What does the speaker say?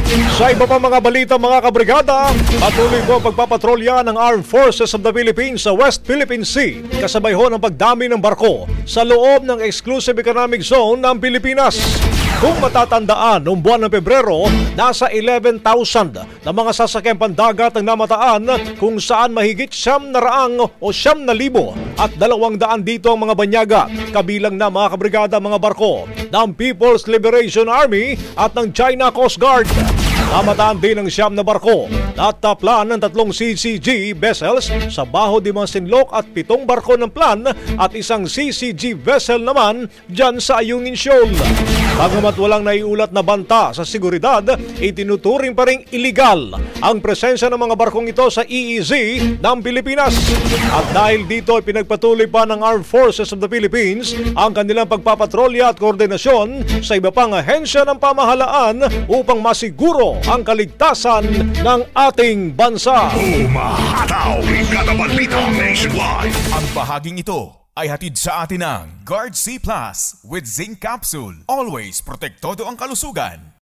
Sa iba pa mga balita mga kabrigada, patuloy po ang pagpapatrolya ng Armed Forces of the Philippines sa West Philippine Sea kasabay ho ng pagdami ng barko sa loob ng Exclusive Economic Zone ng Pilipinas. Kung matatandaan, noong buwan ng Pebrero, nasa 11,000 na mga sasakyang pandagat ang namataan kung saan mahigit 900 o 9,000 at 200 dito ang mga banyaga, kabilang na mga kabrigada mga barko ng People's Liberation Army at ng China Coast Guard. Namataan din ng 9 na barko at plan ng 3 CCG vessels sa Baho de Masinloc at 7 barko ng plan at 1 CCG vessel naman dyan sa Ayungin Shoal. Bagamat walang naiulat na banta sa seguridad, itinuturing pa ring iligal ang presensya ng mga barkong ito sa EEZ ng Pilipinas. At dahil dito ay pinagpatuloy pa ng Armed Forces of the Philippines ang kanilang pagpapatrolya at koordinasyon sa iba pang ahensya ng pamahalaan upang masiguro ang kaligtasan ng ating bansa. Umahataw! Brigada Balita Nationwide! Ang bahaging ito ay hatid sa atin ng Guard C Plus with Zinc Capsule. Always protektado ang kalusugan.